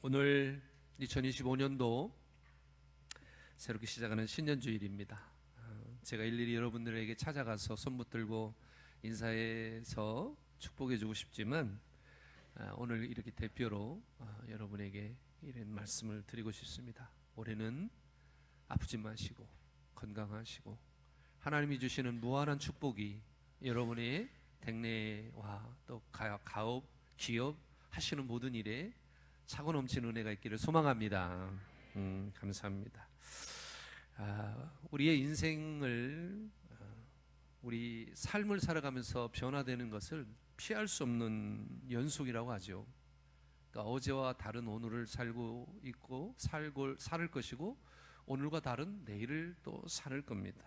오늘 2025년도 새롭게 시작하는 신년주일입니다. 제가 일일이 여러분들에게 찾아가서 손 붙들고 인사해서 축복해주고 싶지만 오늘 이렇게 대표로 여러분에게 이런 말씀을 드리고 싶습니다. 올해는 아프지 마시고 건강하시고 하나님이 주시는 무한한 축복이 여러분의 댁내와 또 가업, 기업 하시는 모든 일에 차고 넘치는 은혜가 있기를 소망합니다. 감사합니다. 우리의 인생을 우리 삶을 살아가면서 변화되는 것을 피할 수 없는 연속이라고 하죠. 그러니까 어제와 다른 오늘을 살고 있고 살 것이고 오늘과 다른 내일을 또 살 겁니다.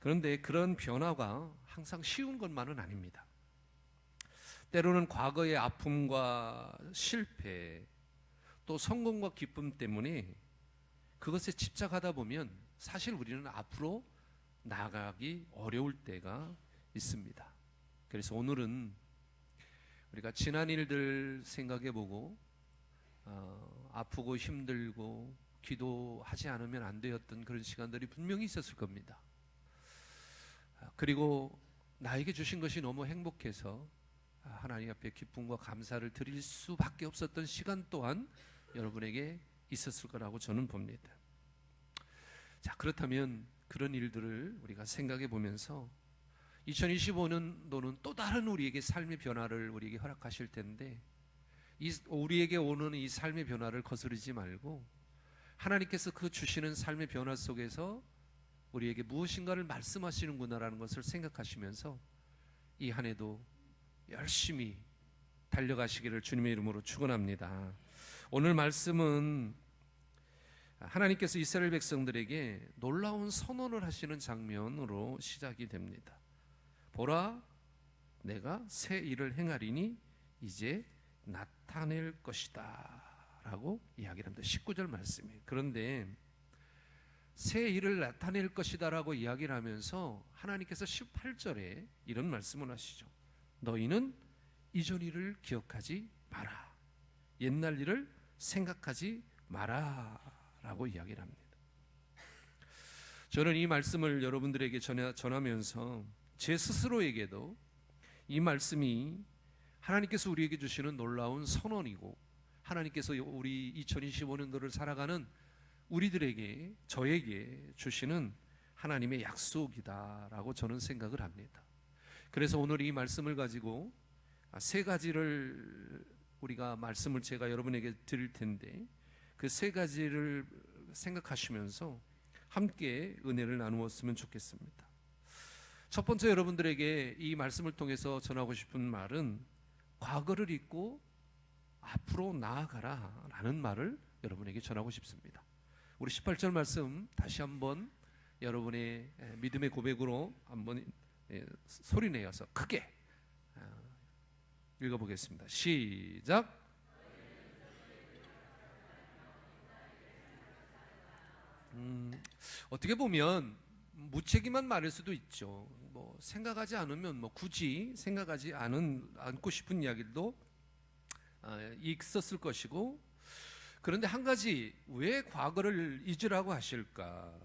그런데 그런 변화가 항상 쉬운 것만은 아닙니다. 때로는 과거의 아픔과 실패 또 성공과 기쁨 때문에 그것에 집착하다 보면 사실 우리는 앞으로 나아가기 어려울 때가 있습니다. 그래서 오늘은 우리가 지난 일들 생각해보고 아프고 힘들고 기도하지 않으면 안 되었던 그런 시간들이 분명히 있었을 겁니다. 그리고 나에게 주신 것이 너무 행복해서 하나님 앞에 기쁨과 감사를 드릴 수밖에 없었던 시간 또한 여러분에게 있었을 거라고 저는 봅니다. 자, 그렇다면 그런 일들을 우리가 생각해 보면서 2025년도는 또 다른 우리에게 삶의 변화를 우리에게 허락하실 텐데 우리에게 오는 이 삶의 변화를 거스르지 말고 하나님께서 그 주시는 삶의 변화 속에서 우리에게 무엇인가를 말씀하시는구나라는 것을 생각하시면서 이 한 해도 열심히 달려가시기를 주님의 이름으로 축원합니다. 오늘 말씀은 하나님께서 이스라엘 백성들에게 놀라운 선언을 하시는 장면으로 시작이 됩니다. 보라, 내가 새 일을 행하리니 이제 나타낼 것이다 라고 이야기를 합니다. 19절 말씀이에요. 그런데 새 일을 나타낼 것이다 라고 이야기를 하면서 하나님께서 18절에 이런 말씀을 하시죠. 너희는 이전 일을 기억하지 마라. 옛날 일을 생각하지 마라 라고 이야기를 합니다. 저는 이 말씀을 여러분들에게 전하면서 제 스스로에게도 이 말씀이 하나님께서 우리에게 주시는 놀라운 선언이고 하나님께서 우리 2025년도를 살아가는 우리들에게 저에게 주시는 하나님의 약속이다라고 저는 생각을 합니다. 그래서 오늘 이 말씀을 가지고 세 가지를 우리가 말씀을 제가 여러분에게 드릴 텐데 그 세 가지를 생각하시면서 함께 은혜를 나누었으면 좋겠습니다. 첫 번째 여러분들에게 이 말씀을 통해서 전하고 싶은 말은 과거를 잊고 앞으로 나아가라 라는 말을 여러분에게 전하고 싶습니다. 우리 18절 말씀 다시 한번 여러분의 믿음의 고백으로 한번 소리내어서 크게 읽어보겠습니다. 시작. 어떻게 보면 무책임한 말일 수도 있죠. 뭐 생각하지 않으면 굳이 생각하지 않고 싶은 이야기도 있었을 것이고, 그런데 한 가지, 왜 과거를 잊으라고 하실까?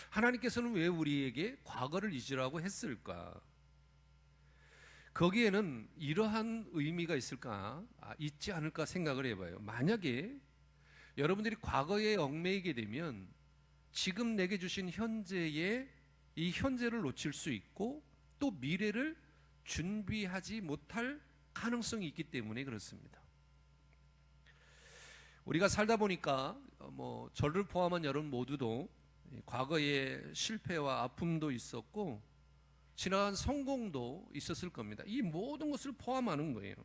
하나님께서는 왜 우리에게 과거를 잊으라고 했을까? 거기에는 이러한 의미가 있을까? 있지 않을까 생각을 해봐요. 만약에 여러분들이 과거에 얽매이게 되면 지금 내게 주신 현재의 이 현재를 놓칠 수 있고 또 미래를 준비하지 못할 가능성이 있기 때문에 그렇습니다. 우리가 살다 보니까 저를 포함한 여러분 모두도 과거에 실패와 아픔도 있었고 지나간 성공도 있었을 겁니다. 이 모든 것을 포함하는 거예요.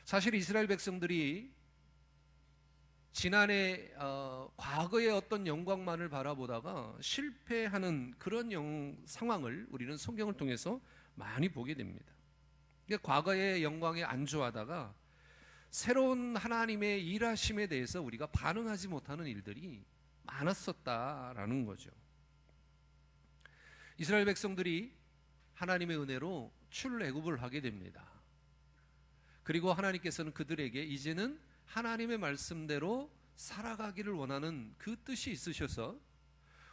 사실 이스라엘 백성들이 지난해 과거의 어떤 영광만을 바라보다가 실패하는 그런 상황을 우리는 성경을 통해서 많이 보게 됩니다. 그러니까 과거의 영광에 안주하다가 새로운 하나님의 일하심에 대해서 우리가 반응하지 못하는 일들이 많았었다라는 거죠. 이스라엘 백성들이 하나님의 은혜로 출애굽을 하게 됩니다. 그리고 하나님께서는 그들에게 이제는 하나님의 말씀대로 살아가기를 원하는 그 뜻이 있으셔서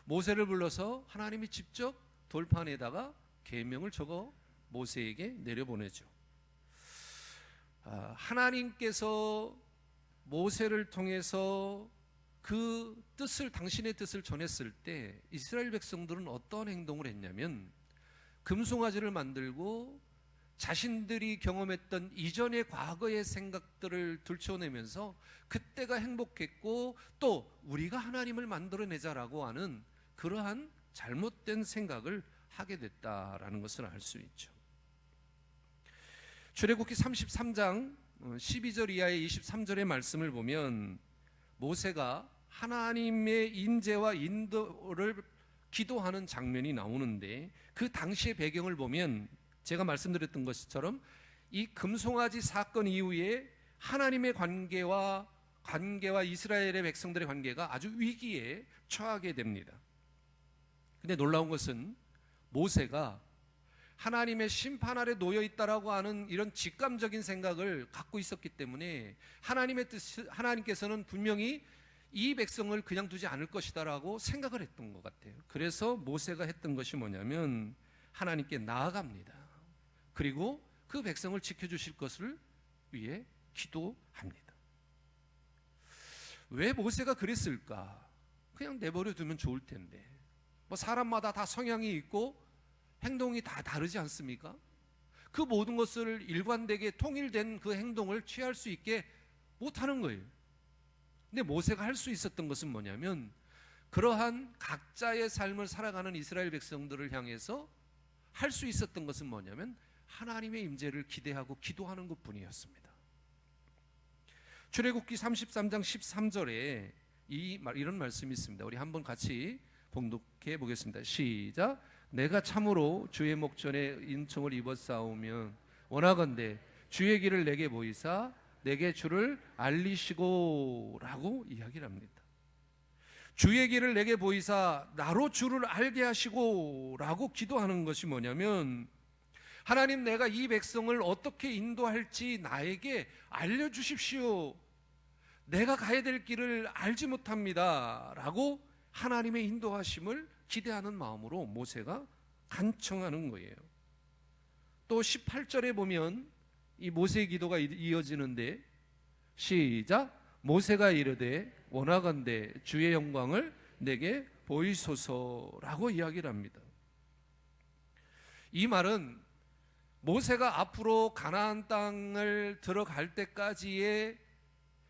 모세를 불러서 하나님이 직접 돌판에다가 계명을 적어 모세에게 내려보내죠. 하나님께서 모세를 통해서 그 뜻을, 당신의 뜻을 전했을 때 이스라엘 백성들은 어떤 행동을 했냐면 금송아지를 만들고 자신들이 경험했던 이전의 과거의 생각들을 들춰내면서 그때가 행복했고 또 우리가 하나님을 만들어내자라고 하는 그러한 잘못된 생각을 하게 됐다라는 것을 알 수 있죠. 출애굽기 33장 12절 이하의 23절의 말씀을 보면 모세가 하나님의 인재와 인도를 기도하는 장면이 나오는데 그 당시의 배경을 보면 제가 말씀드렸던 것처럼 이 금송아지 사건 이후에 하나님의 관계와 이스라엘의 백성들의 관계가 아주 위기에 처하게 됩니다. 근데 놀라운 것은 모세가 하나님의 심판 아래 놓여 있다라고 하는 이런 직감적인 생각을 갖고 있었기 때문에 하나님께서는 분명히 이 백성을 그냥 두지 않을 것이다라고 생각을 했던 것 같아요. 그래서 모세가 했던 것이 뭐냐면 하나님께 나아갑니다. 그리고 그 백성을 지켜주실 것을 위해 기도합니다. 왜 모세가 그랬을까? 그냥 내버려 두면 좋을 텐데. 뭐 사람마다 다 성향이 있고 행동이 다 다르지 않습니까? 그 모든 것을 일관되게 통일된 그 행동을 취할 수 있게 못하는 거예요. 근데 모세가 할 수 있었던 것은 뭐냐면 그러한 각자의 삶을 살아가는 이스라엘 백성들을 향해서 할 수 있었던 것은 뭐냐면 하나님의 임재를 기대하고 기도하는 것뿐이었습니다. 출애굽기 33장 13절에 이런 말씀이 있습니다. 우리 한번 같이 봉독해 보겠습니다. 시작. 내가 참으로 주의 목전에 은총을 입었사오면 원하건대 주의 길을 내게 보이사 내게 주를 알리시고 라고 이야기를 합니다. 주의 길을 내게 보이사 나로 주를 알게 하시고 라고 기도하는 것이 뭐냐면 하나님, 내가 이 백성을 어떻게 인도할지 나에게 알려주십시오. 내가 가야 될 길을 알지 못합니다 라고 하나님의 인도하심을 기대하는 마음으로 모세가 간청하는 거예요. 또 18절에 보면 이 모세의 기도가 이어지는데 시작. 모세가 이르되 원하건대 주의 영광을 내게 보이소서라고 이야기를 합니다. 이 말은 모세가 앞으로 가나안 땅을 들어갈 때까지의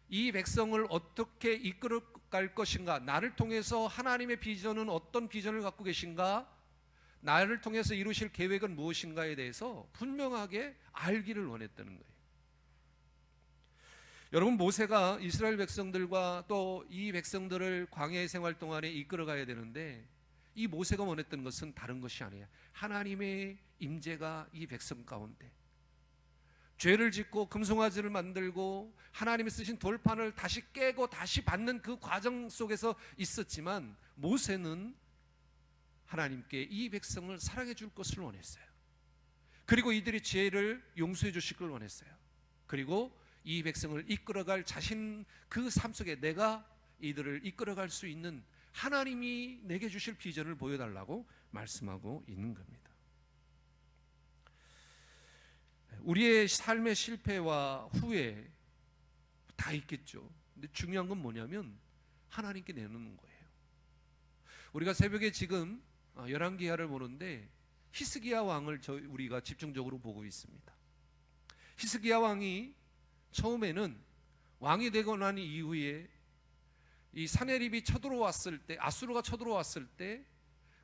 이 백성을 어떻게 이끌어갈 것인가, 나를 통해서 하나님의 비전은 어떤 비전을 갖고 계신가, 나를 통해서 이루실 계획은 무엇인가에 대해서 분명하게 알기를 원했다는 거예요. 여러분, 모세가 이스라엘 백성들과 또 이 백성들을 광야의 생활 동안에 이끌어가야 되는데 이 모세가 원했던 것은 다른 것이 아니에요. 하나님의 임재가 이 백성 가운데, 죄를 짓고 금송아지를 만들고 하나님이 쓰신 돌판을 다시 깨고 다시 받는 그 과정 속에서 있었지만 모세는 하나님께 이 백성을 사랑해 줄 것을 원했어요. 그리고 이들의 죄를 용서해 주실 걸 원했어요. 그리고 이 백성을 이끌어갈 자신, 그 삶 속에 내가 이들을 이끌어갈 수 있는 하나님이 내게 주실 비전을 보여달라고 말씀하고 있는 겁니다. 우리의 삶의 실패와 후회 다 있겠죠. 근데 중요한 건 뭐냐면 하나님께 내놓는 거예요. 우리가 새벽에 지금 열왕기하를 보는데 히스기야 왕을 우리가 집중적으로 보고 있습니다. 히스기야 왕이 처음에는 왕이 되고 난 이후에 이 사네립이 쳐들어왔을 때, 아수르가 쳐들어왔을 때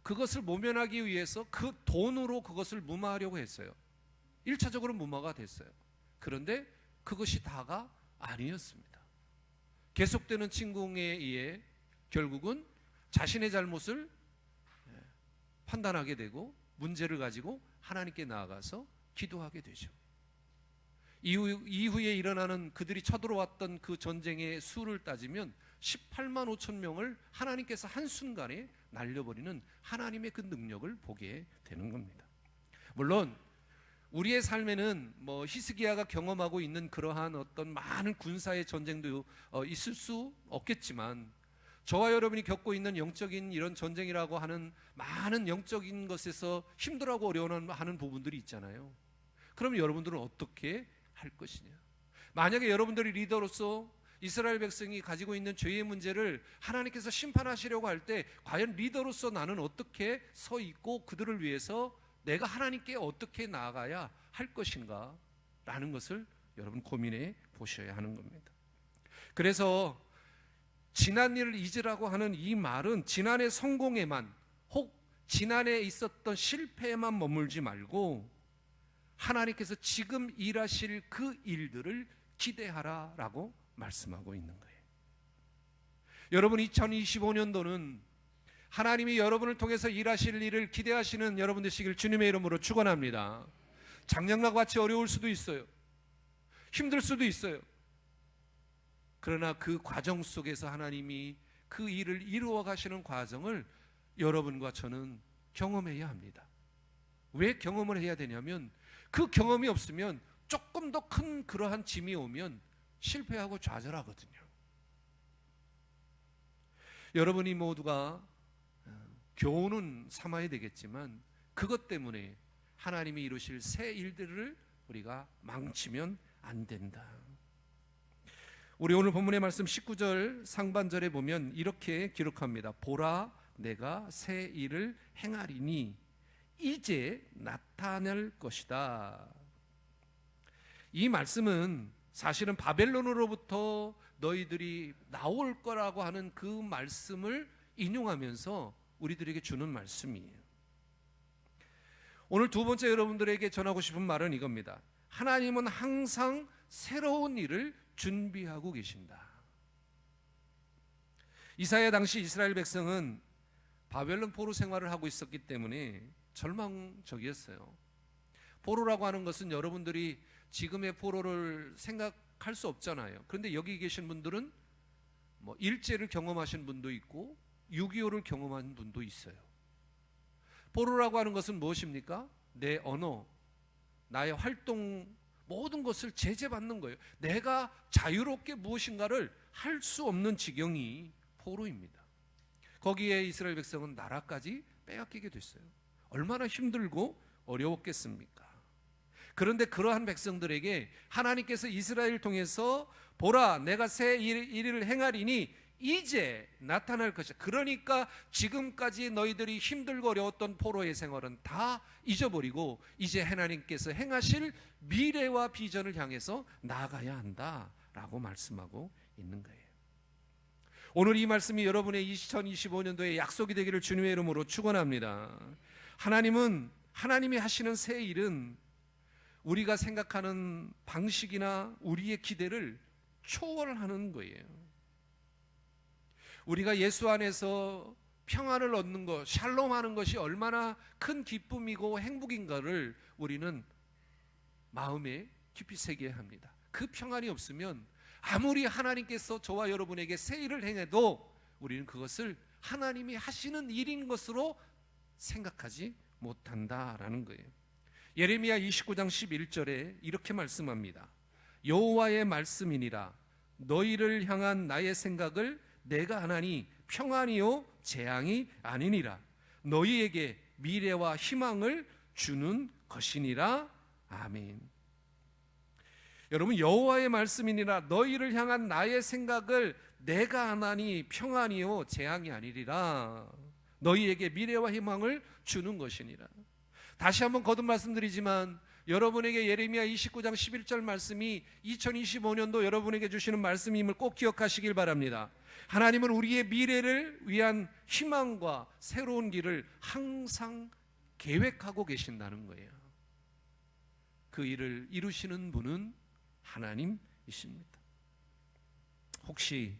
그것을 모면하기 위해서 그 돈으로 그것을 무마하려고 했어요. 1차적으로 무마가 됐어요. 그런데 그것이 다가 아니었습니다. 계속되는 침공에 의해 결국은 자신의 잘못을 판단하게 되고 문제를 가지고 하나님께 나아가서 기도하게 되죠. 이후에 일어나는 그들이 쳐들어왔던 그 전쟁의 수를 따지면 18만 5천 명을 하나님께서 한순간에 날려버리는 하나님의 그 능력을 보게 되는 겁니다. 물론 우리의 삶에는 뭐 히스기야가 경험하고 있는 그러한 어떤 많은 군사의 전쟁도 있을 수 없겠지만, 저와 여러분이 겪고 있는 영적인 이런 전쟁이라고 하는 많은 영적인 것에서 힘들어하고 어려워하는 부분들이 있잖아요. 그럼 여러분들은 어떻게 할 것이냐? 만약에 여러분들이 리더로서 이스라엘 백성이 가지고 있는 죄의 문제를 하나님께서 심판하시려고 할 때 과연 리더로서 나는 어떻게 서 있고 그들을 위해서 내가 하나님께 어떻게 나아가야 할 것인가 라는 것을 여러분 고민해 보셔야 하는 겁니다. 그래서 지난 일을 잊으라고 하는 이 말은 지난해 성공에만, 혹 지난해 있었던 실패에만 머물지 말고 하나님께서 지금 일하실 그 일들을 기대하라라고 말씀하고 있는 거예요. 여러분, 2025년도는 하나님이 여러분을 통해서 일하실 일을 기대하시는 여러분 되시길 주님의 이름으로 축원합니다. 작년과 같이 어려울 수도 있어요. 힘들 수도 있어요. 그러나 그 과정 속에서 하나님이 그 일을 이루어 가시는 과정을 여러분과 저는 경험해야 합니다. 왜 경험을 해야 되냐면, 그 경험이 없으면 조금 더 큰 그러한 짐이 오면 실패하고 좌절하거든요. 여러분이 모두가 교훈은 삼아야 되겠지만, 그것 때문에 하나님이 이루실 새 일들을 우리가 망치면 안 된다. 우리 오늘 본문의 말씀 19절 상반절에 보면 이렇게 기록합니다. 보라, 내가 새 일을 행하리니 이제 나타날 것이다. 이 말씀은 사실은 바벨론으로부터 너희들이 나올 거라고 하는 그 말씀을 인용하면서 우리들에게 주는 말씀이에요. 오늘 두 번째 여러분들에게 전하고 싶은 말은 이겁니다. 하나님은 항상 새로운 일을 준비하고 계신다. 이사야 당시 이스라엘 백성은 바벨론 포로 생활을 하고 있었기 때문에 절망적이었어요. 포로라고 하는 것은 여러분들이 지금의 포로를 생각할 수 없잖아요. 그런데 여기 계신 분들은 뭐 일제를 경험하신 분도 있고 6.25를 경험한 분도 있어요. 포로라고 하는 것은 무엇입니까? 내 언어, 나의 활동, 모든 것을 제재받는 거예요. 내가 자유롭게 무엇인가를 할 수 없는 지경이 포로입니다. 거기에 이스라엘 백성은 나라까지 빼앗기게 됐어요. 얼마나 힘들고 어려웠겠습니까? 그런데 그러한 백성들에게 하나님께서 이스라엘을 통해서 보라, 내가 새 일을 행하리니 이제 나타날 것이다. 그러니까 지금까지 너희들이 힘들고 어려웠던 포로의 생활은 다 잊어버리고 이제 하나님께서 행하실 미래와 비전을 향해서 나아가야 한다라고 말씀하고 있는 거예요. 오늘 이 말씀이 여러분의 2025년도에 약속이 되기를 주님의 이름으로 축원합니다. 하나님이 하시는 새 일은 우리가 생각하는 방식이나 우리의 기대를 초월하는 거예요. 우리가 예수 안에서 평안을 얻는 것, 샬롬하는 것이 얼마나 큰 기쁨이고 행복인가를 우리는 마음에 깊이 새겨야 합니다. 그 평안이 없으면 아무리 하나님께서 저와 여러분에게 새 일을 행해도 우리는 그것을 하나님이 하시는 일인 것으로 생각하지 못한다라는 거예요. 예레미야 29장 11절에 이렇게 말씀합니다. 여호와의 말씀이니라 너희를 향한 나의 생각을 내가 하나니 평안이요 재앙이 아니니라 너희에게 미래와 희망을 주는 것이니라. 아멘. 여러분, 여호와의 말씀이니라 너희를 향한 나의 생각을 내가 하나니 평안이요 재앙이 아니리라 너희에게 미래와 희망을 주는 것이니라. 다시 한번 거듭 말씀드리지만 여러분에게 예레미야 29장 11절 말씀이 2025년도 여러분에게 주시는 말씀임을 꼭 기억하시길 바랍니다. 하나님은 우리의 미래를 위한 희망과 새로운 길을 항상 계획하고 계신다는 거예요. 그 일을 이루시는 분은 하나님이십니다. 혹시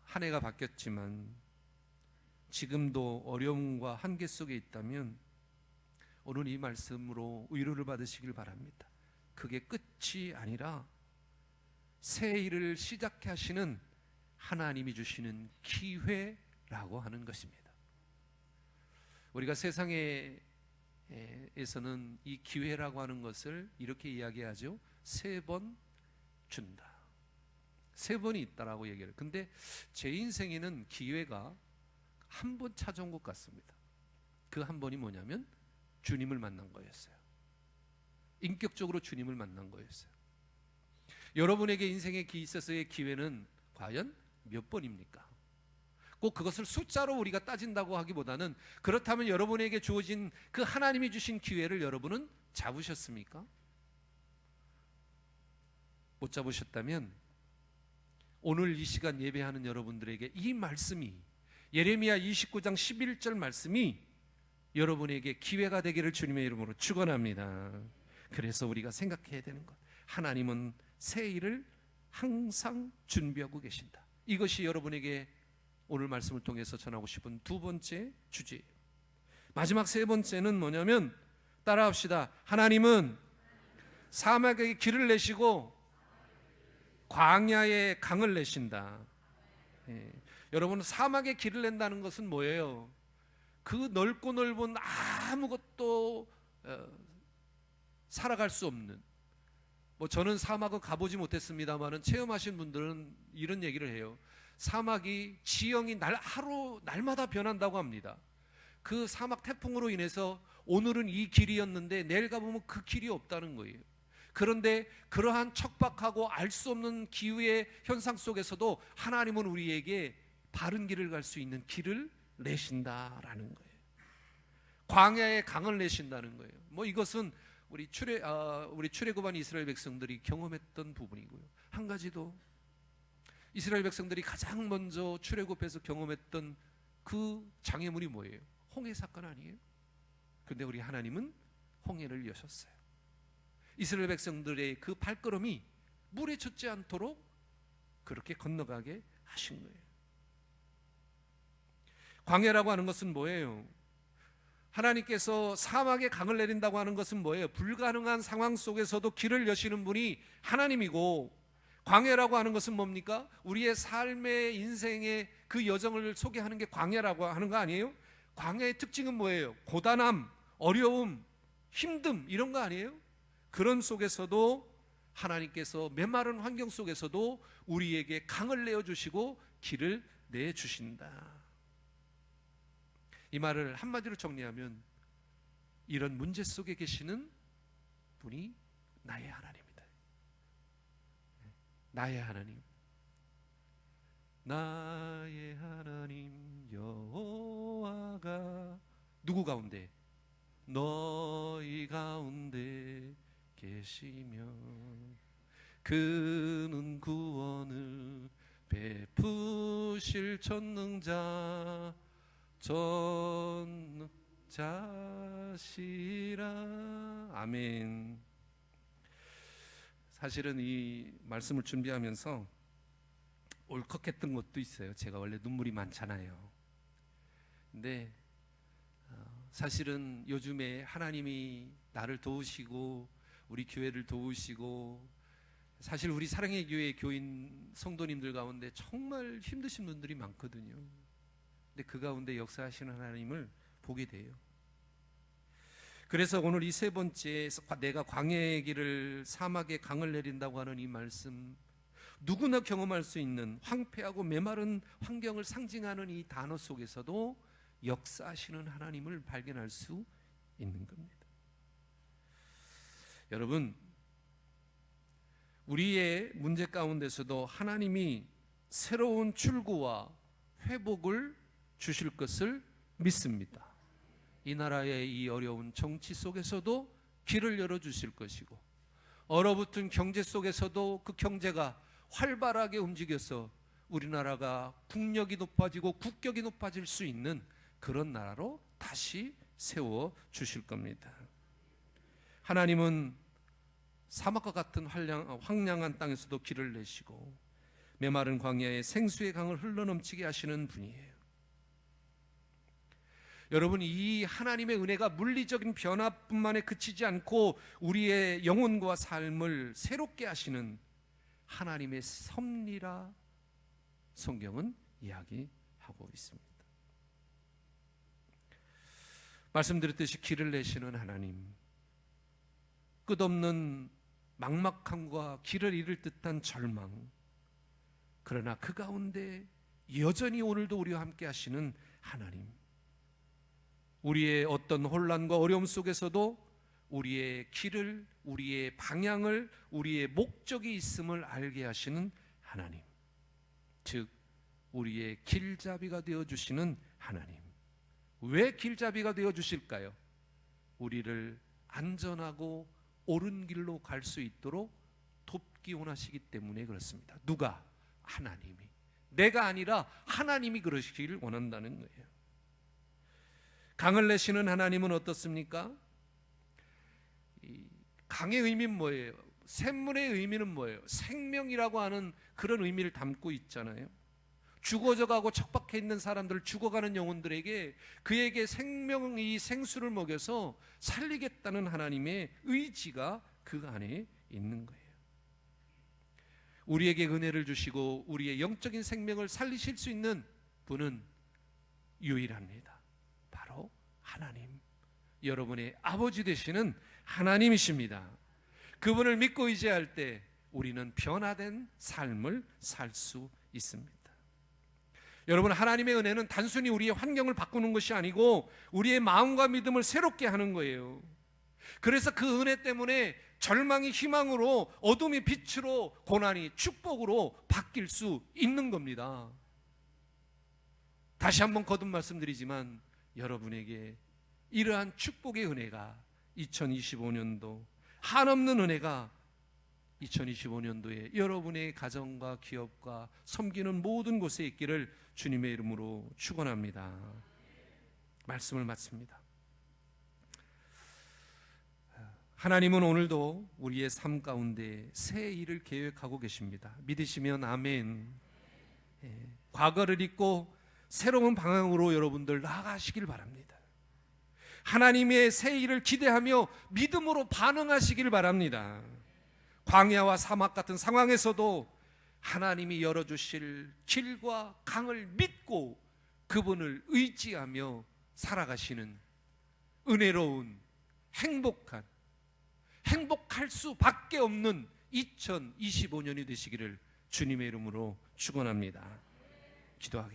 한 해가 바뀌었지만 지금도 어려움과 한계 속에 있다면 오늘 이 말씀으로 위로를 받으시길 바랍니다. 그게 끝이 아니라 새 일을 시작해 하시는 하나님이 주시는 기회라고 하는 것입니다. 우리가 세상에 에서는 이 기회라고 하는 것을 이렇게 이야기하죠. 3번 준다. 3번이 있다라고 얘기를. 근데 제 인생에는 기회가 한 번 찾아온 것 같습니다. 그 한 번이 뭐냐면 주님을 만난 거였어요. 인격적으로 주님을 만난 거였어요. 여러분에게 인생에 있어서의 기회는 과연 몇 번입니까? 꼭 그것을 숫자로 우리가 따진다고 하기보다는, 그렇다면 여러분에게 주어진 그 하나님이 주신 기회를 여러분은 잡으셨습니까? 못 잡으셨다면 오늘 이 시간 예배하는 여러분들에게 이 말씀이, 예레미야 29장 11절 말씀이 여러분에게 기회가 되기를 주님의 이름으로 축원합니다. 그래서 우리가 생각해야 되는 것, 하나님은 새 일을 항상 준비하고 계신다. 이것이 여러분에게 오늘 말씀을 통해서 전하고 싶은 두 번째 주제예요. 마지막 세 번째는 뭐냐면, 따라합시다. 하나님은 사막에 길을 내시고 광야에 강을 내신다. 여러분, 사막에 길을 낸다는 것은 뭐예요? 그 넓고 넓은 아무것도 살아갈 수 없는, 저는 사막은 가보지 못했습니다만은 체험하신 분들은 이런 얘기를 해요. 사막이 지형이 날마다 변한다고 합니다. 그 사막 태풍으로 인해서 오늘은 이 길이었는데 내일 가보면 그 길이 없다는 거예요. 그런데 그러한 척박하고 알 수 없는 기후의 현상 속에서도 하나님은 우리에게 바른 길을 갈 수 있는 길을 내신다라는 거예요. 광야에 강을 내신다는 거예요. 이것은 우리 출애굽한 이스라엘 백성들이 경험했던 부분이고요. 한 가지 더, 이스라엘 백성들이 가장 먼저 출애굽해서 경험했던 그 장애물이 뭐예요? 홍해 사건 아니에요? 그런데 우리 하나님은 홍해를 여셨어요. 이스라엘 백성들의 그 발걸음이 물에 젖지 않도록 그렇게 건너가게 하신 거예요. 광야라고 하는 것은 뭐예요? 하나님께서 사막에 강을 내린다고 하는 것은 뭐예요? 불가능한 상황 속에서도 길을 여시는 분이 하나님이고, 광야라고 하는 것은 뭡니까? 우리의 삶의 인생의 그 여정을 소개하는 게 광야라고 하는 거 아니에요? 광야의 특징은 뭐예요? 고단함, 어려움, 힘듦, 이런 거 아니에요? 그런 속에서도 하나님께서 메마른 환경 속에서도 우리에게 강을 내어주시고 길을 내주신다. 이 말을 한마디로 정리하면, 이런 문제 속에 계시는 분이 나의 하나님이다. 나의 하나님, 나의 하나님 여호와가 누구 가운데? 너희 가운데 계시며 그는 구원을 베푸실 전능자시라. 아멘. 사실은 이 말씀을 준비하면서 울컥했던 것도 있어요. 제가 원래 눈물이 많잖아요. 근데 사실은 요즘에 하나님이 나를 도우시고 우리 교회를 도우시고, 사실 우리 사랑의 교회 교인 성도님들 가운데 정말 힘드신 분들이 많거든요. 근데 그 가운데 역사하시는 하나님을 보게 돼요. 그래서 오늘 이 세 번째, 내가 광야의 길을 사막에 강을 내린다고 하는 이 말씀, 누구나 경험할 수 있는 황폐하고 메마른 환경을 상징하는 이 단어 속에서도 역사하시는 하나님을 발견할 수 있는 겁니다. 여러분, 우리의 문제 가운데서도 하나님이 새로운 출구와 회복을 주실 것을 믿습니다. 이 나라의 이 어려운 정치 속에서도 길을 열어주실 것이고, 얼어붙은 경제 속에서도 그 경제가 활발하게 움직여서 우리나라가 국력이 높아지고 국격이 높아질 수 있는 그런 나라로 다시 세워주실 겁니다. 하나님은 사막과 같은 황량한 땅에서도 길을 내시고 메마른 광야에 생수의 강을 흘러넘치게 하시는 분이에요. 여러분, 이 하나님의 은혜가 물리적인 변화뿐만에 그치지 않고 우리의 영혼과 삶을 새롭게 하시는 하나님의 섭리라 성경은 이야기하고 있습니다. 말씀드렸듯이 길을 내시는 하나님, 끝없는 막막함과 길을 잃을 듯한 절망, 그러나 그 가운데 여전히 오늘도 우리와 함께 하시는 하나님, 우리의 어떤 혼란과 어려움 속에서도 우리의 길을, 우리의 방향을, 우리의 목적이 있음을 알게 하시는 하나님, 즉 우리의 길잡이가 되어주시는 하나님. 왜 길잡이가 되어주실까요? 우리를 안전하고 옳은 길로 갈 수 있도록 돕기 원하시기 때문에 그렇습니다. 누가? 하나님이. 내가 아니라 하나님이 그러시기를 원한다는 거예요. 강을 내시는 하나님은 어떻습니까? 이 강의 의미는 뭐예요? 샘문의 의미는 뭐예요? 생명이라고 하는 그런 의미를 담고 있잖아요. 죽어져가고 척박해 있는 사람들, 죽어가는 영혼들에게 그에게 생명의 생수를 먹여서 살리겠다는 하나님의 의지가 그 안에 있는 거예요. 우리에게 은혜를 주시고 우리의 영적인 생명을 살리실 수 있는 분은 유일합니다. 바로 하나님, 여러분의 아버지 되시는 하나님이십니다. 그분을 믿고 의지할 때 우리는 변화된 삶을 살 수 있습니다. 여러분, 하나님의 은혜는 단순히 우리의 환경을 바꾸는 것이 아니고 우리의 마음과 믿음을 새롭게 하는 거예요. 그래서 그 은혜 때문에 절망이 희망으로, 어둠이 빛으로, 고난이 축복으로 바뀔 수 있는 겁니다. 다시 한번 거듭 말씀드리지만 여러분에게 이러한 축복의 은혜가 2025년도, 한없는 은혜가 2025년도에 여러분의 가정과 기업과 섬기는 모든 곳에 있기를 주님의 이름으로 축원합니다. 말씀을 마칩니다. 하나님은 오늘도 우리의 삶 가운데 새 일을 계획하고 계십니다. 믿으시면 아멘. 과거를 잊고 새로운 방향으로 여러분들 나아가시길 바랍니다. 하나님의 새 일을 기대하며 믿음으로 반응하시길 바랍니다. 광야와 사막 같은 상황에서도 하나님이 열어주실 길과 강을 믿고 그분을 의지하며 살아가시는 은혜로운, 행복할 수밖에 없는 2025년이 되시기를 주님의 이름으로 축원합니다. 기도하겠습니다.